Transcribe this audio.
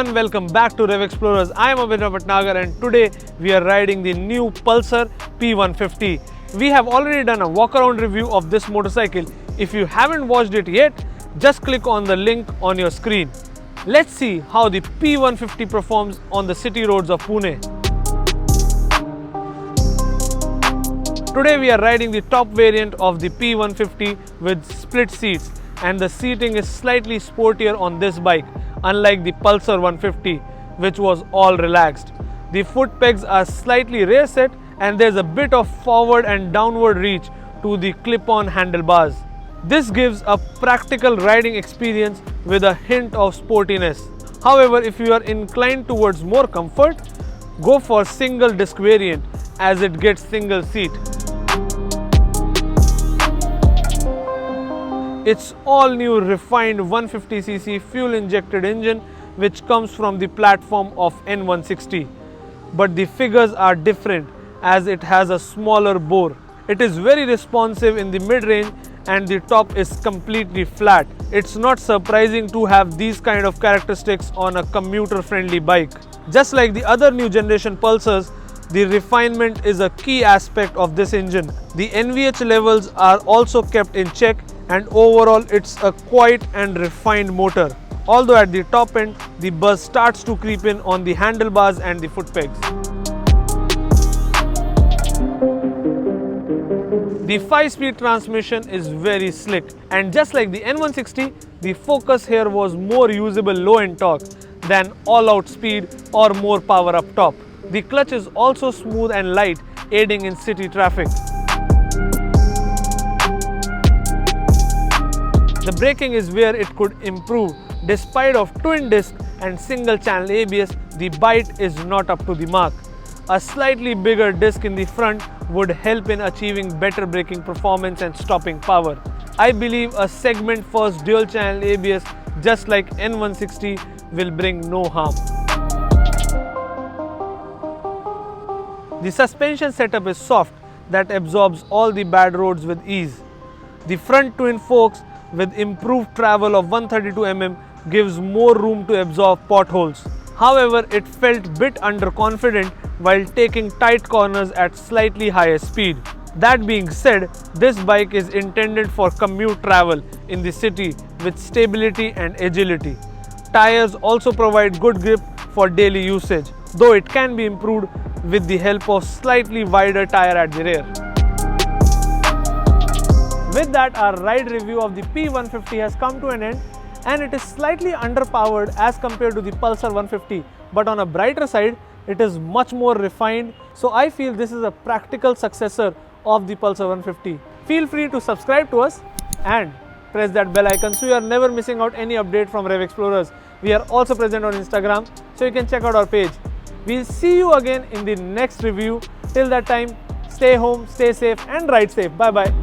everyone, welcome back to Rev Explorers. I am Abhinav Bhatnagar and today we are riding the new Pulsar P150. We have already done a walk around review of this motorcycle. If you haven't watched it yet, just click on the link on your screen. Let's see how the P150 performs on the city roads of Pune. Today we are riding the top variant of the P150 with split seats, and the seating is slightly sportier on this bike, unlike the Pulsar 150, which was all relaxed. The foot pegs are slightly rear set and there's a bit of forward and downward reach to the clip-on handlebars. This gives a practical riding experience with a hint of sportiness. However, if you are inclined towards more comfort, go for single disc variant as it gets single seat. It's all new refined 150cc fuel injected engine which comes from the platform of N160. But the figures are different as it has a smaller bore. It is very responsive in the mid-range and the top is completely flat. It's not surprising to have these kind of characteristics on a commuter friendly bike. Just like the other new generation Pulsars, the refinement is a key aspect of this engine. The NVH levels are also kept in check, and overall it's a quiet and refined motor. Although at the top end, the buzz starts to creep in on the handlebars and the foot pegs. The 5-speed transmission is very slick, and just like the N160, the focus here was more usable low-end torque than all-out speed or more power up top. The clutch is also smooth and light, aiding in city traffic. The braking is where it could improve. Despite of twin disc and single channel ABS, the bite is not up to the mark. A slightly bigger disc in the front would help in achieving better braking performance and stopping power. I believe a segment first dual channel ABS just like N160 will bring no harm. The suspension setup is soft that absorbs all the bad roads with ease. The front twin forks with improved travel of 132 mm gives more room to absorb potholes. However, it felt bit underconfident while taking tight corners at slightly higher speed. That being said, this bike is intended for commute travel in the city with stability and agility. Tires also provide good grip for daily usage, though it can be improved with the help of slightly wider tire at the rear. With that, our ride review of the P150 has come to an end, and it is slightly underpowered as compared to the Pulsar 150, but on a brighter side, it is much more refined. So I feel this is a practical successor of the Pulsar 150. Feel free to subscribe to us and press that bell icon so you are never missing out any update from Rev Explorers. We are also present on Instagram, so you can check out our page. We'll see you again in the next review. Till that time, stay home, stay safe and ride safe. Bye bye.